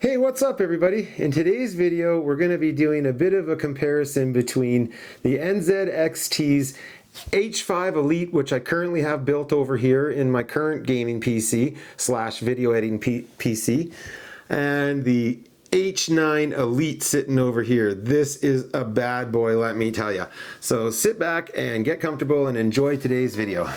Hey, what's up everybody? In today's video, we're going to be doing a bit of a comparison between the NZXT's H5 Elite, which I currently have built over here in my current gaming PC slash video editing PC, and the H9 Elite sitting over here. This is a bad boy, let me tell you. So sit back and get comfortable and enjoy today's video.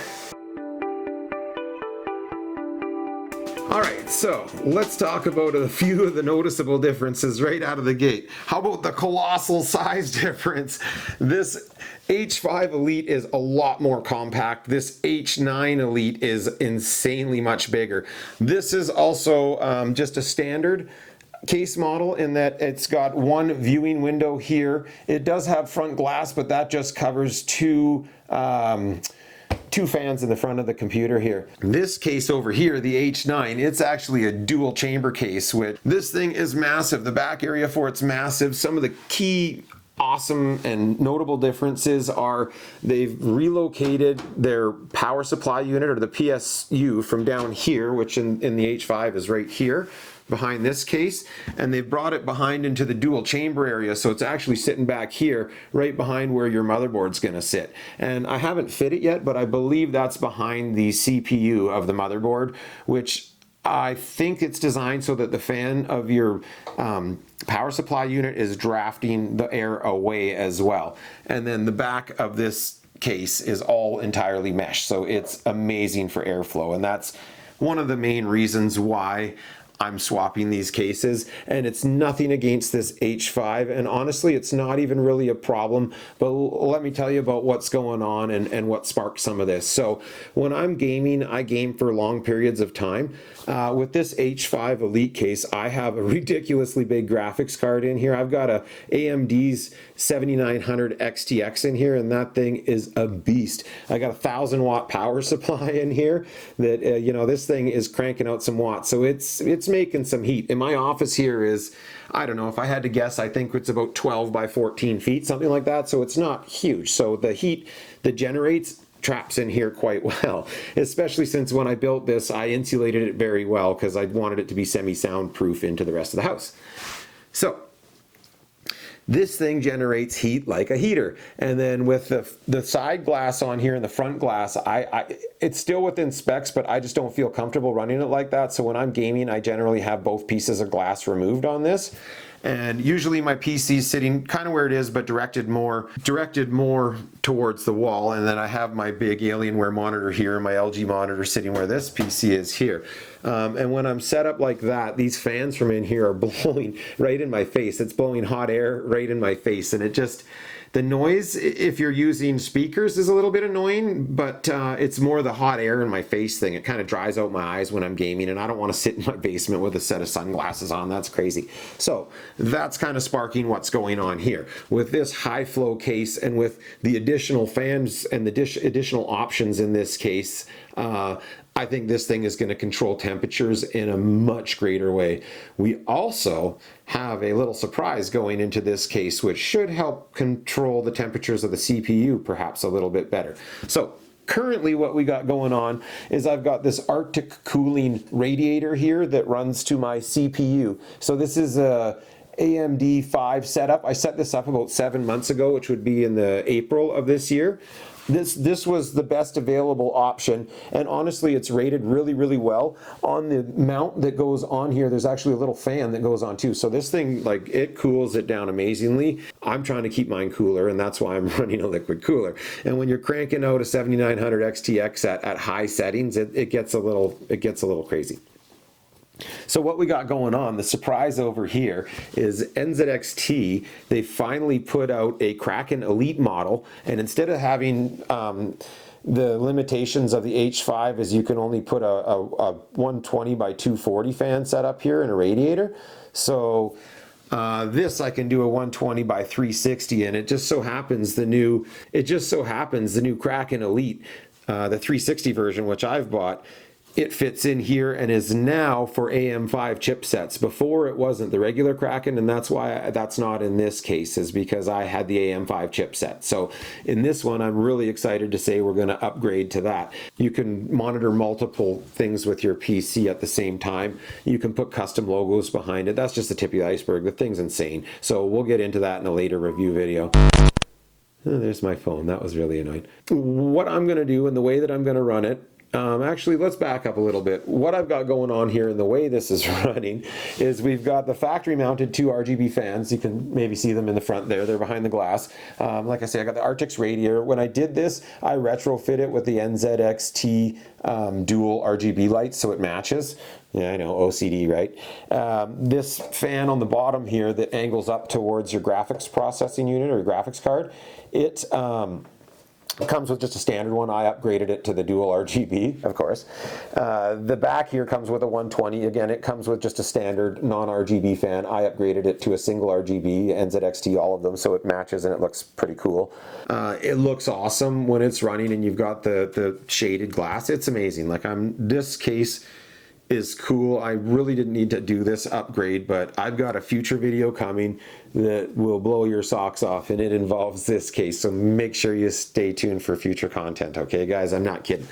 Alright, so let's talk about a few of the noticeable differences right out of the gate. How about the colossal size difference? This H5 Elite is a lot more compact. This H9 Elite is insanely much bigger. This is also just a standard case model in that it's got one viewing window here. It does have front glass, but that just covers two fans in the front of the computer here. This case over here, the H9, it's actually a dual chamber case. Which this thing is massive. The back area for it's massive. Some of the key awesome and notable differences are they've relocated their power supply unit, or the PSU, from down here, which in the H5 is right here behind this case, and they've brought it behind into the dual chamber area, so it's actually sitting back here right behind where your motherboard's going to sit. And I haven't fit it yet, but I believe that's behind the CPU of the motherboard, which I think it's designed so that the fan of your power supply unit is drafting the air away as well. And then the back of this case is all entirely mesh, so it's amazing for airflow, and that's one of the main reasons why I'm swapping these cases. And it's nothing against this H5, and honestly it's not even really a problem, but let me tell you about what's going on and what sparked some of this. So when I'm gaming, I game for long periods of time. With this H5 Elite case, I have a ridiculously big graphics card in here. I've got a AMD's 7900 XTX in here, and that thing is a beast. I got a 1000-watt power supply in here that you know, this thing is cranking out some watts, so it's making some heat. And my office here is, I don't know, if I had to guess, I think it's about 12 by 14 feet, something like that, so it's not huge. So the heat that generates traps in here quite well, especially since when I built this, I insulated it very well because I wanted it to be semi-soundproof into the rest of the house. So this thing generates heat like a heater. And then with the side glass on here and the front glass, it's still within specs, but I just don't feel comfortable running it like that. So when I'm gaming, I generally have both pieces of glass removed on this. And usually my PC is sitting kind of where it is, but directed more towards the wall. And then I have my big Alienware monitor here, and my LG monitor sitting where this PC is here. And when I'm set up like that, these fans from in here are blowing right in my face. It's blowing hot air right in my face, and it just, the noise, if you're using speakers, is a little bit annoying, but it's more the hot air in my face thing. It kind of dries out my eyes when I'm gaming, and I don't want to sit in my basement with a set of sunglasses on. That's crazy. So that's kind of sparking what's going on here. With this high flow case and with the additional fans and the additional options in this case, I think this thing is going to control temperatures in a much greater way. We also have a little surprise going into this case, which should help control the temperatures of the CPU perhaps a little bit better. So currently what we got going on is I've got this Arctic cooling radiator here that runs to my CPU. So this is a AMD 5 setup. I set this up about 7 months ago, which would be in the April of this year. This was the best available option, and honestly it's rated really well. On the mount that goes on here, there's actually a little fan that goes on too, so this thing, like, it cools it down amazingly. I'm trying to keep mine cooler, and that's why I'm running a liquid cooler. And when you're cranking out a 7900 XTX at high settings, it gets a little crazy. So what we got going on, the surprise over here, is NZXT, they finally put out a Kraken Elite model, and instead of having the limitations of the H5 is you can only put a 120 by 240 fan set up here in a radiator. So this I can do a 120 by 360, and it just so happens the new Kraken Elite, the 360 version, which I've bought, it fits in here and is now for AM5 chipsets. Before it wasn't the regular Kraken, and that's why that's not in this case, is because I had the AM5 chipset. So in this one, I'm really excited to say we're going to upgrade to that. You can monitor multiple things with your PC at the same time. You can put custom logos behind it. That's just the tip of the iceberg. The thing's insane. So we'll get into that in a later review video. Oh, there's my phone. That was really annoying. What I'm going to do and the way that I'm going to run it, actually, let's back up a little bit. What I've got going on here and the way this is running is we've got the factory mounted 2 RGB fans. You can maybe see them in the front there. They're behind the glass. Like I say, I got the Arctic's radiator. When I did this, I retrofit it with the NZXT dual RGB lights so it matches. Yeah, I know, OCD, right? This fan on the bottom here that angles up towards your graphics processing unit or your graphics card, it comes with just a standard one. I upgraded it to the dual RGB, of course. The back here comes with a 120. Again, it comes with just a standard non-RGB fan. I upgraded it to a single RGB, NZXT, all of them, so it matches and it looks pretty cool. It looks awesome when it's running and you've got the shaded glass. It's amazing. Like this case is cool. I really didn't need to do this upgrade, but I've got a future video coming that will blow your socks off, and it involves this case, so make sure you stay tuned for future content, okay guys? I'm not kidding.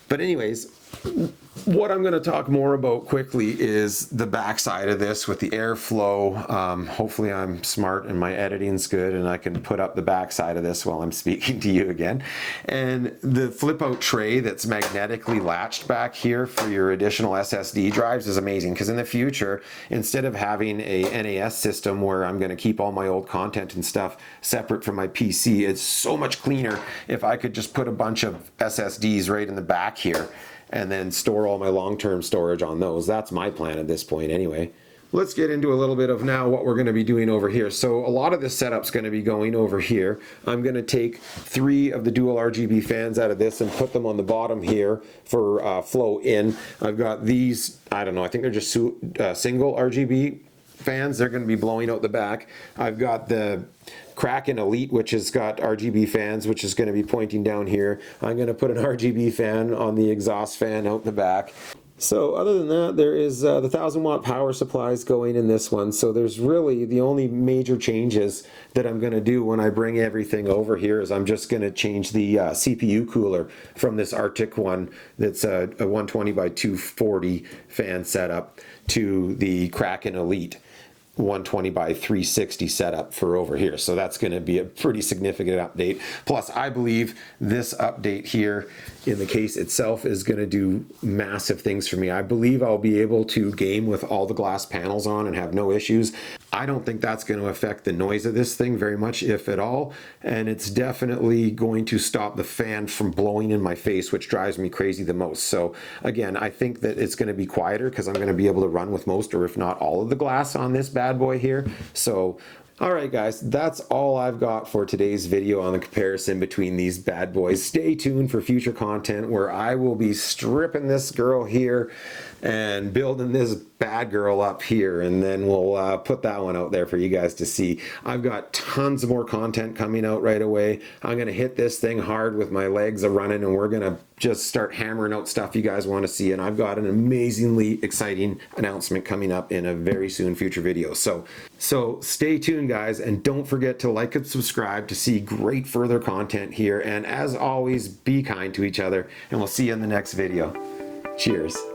But anyways, what I'm going to talk more about quickly is the backside of this with the airflow. Hopefully I'm smart and my editing's good and I can put up the backside of this while I'm speaking to you again. And the flip out tray that's magnetically latched back here for your additional SSD drives is amazing, because in the future, instead of having a NAS system where I'm going to keep all my old content and stuff separate from my PC, it's so much cleaner if I could just put a bunch of SSDs right in the back here and then store all my long-term storage on those. That's my plan at this point anyway. Let's get into a little bit of now what we're going to be doing over here. So a lot of this setup's going to be going over here. I'm going to take 3 of the dual RGB fans out of this and put them on the bottom here for flow in. I've got these, I don't know, I think they're just single RGB fans. They're going to be blowing out the back. I've got the Kraken Elite, which has got RGB fans, which is going to be pointing down here. I'm going to put an RGB fan on the exhaust fan out the back. So other than that, there is the 1000-watt power supplies going in this one. So there's really the only major changes that I'm going to do when I bring everything over here is I'm just going to change the CPU cooler from this Arctic one that's a 120 by 240 fan setup to the Kraken Elite 120 by 360 setup for over here. So that's going to be a pretty significant update. Plus, I believe this update here in the case itself is going to do massive things for me. I believe I'll be able to game with all the glass panels on and have no issues. I don't think that's going to affect the noise of this thing very much, if at all. And it's definitely going to stop the fan from blowing in my face, which drives me crazy the most. So again, I think that it's going to be quieter because I'm going to be able to run with most, or if not all of the glass on this bad boy here. So all right guys, that's all I've got for today's video on the comparison between these bad boys. Stay tuned for future content where I will be stripping this girl here and building this bad girl up here, and then we'll put that one out there for you guys to see. I've got tons more content coming out right away. I'm gonna hit this thing hard with my legs a running, and we're gonna just start hammering out stuff you guys want to see. And I've got an amazingly exciting announcement coming up in a very soon future video. So stay tuned guys, and don't forget to like and subscribe to see great further content here. And as always, be kind to each other, and we'll see you in the next video. Cheers.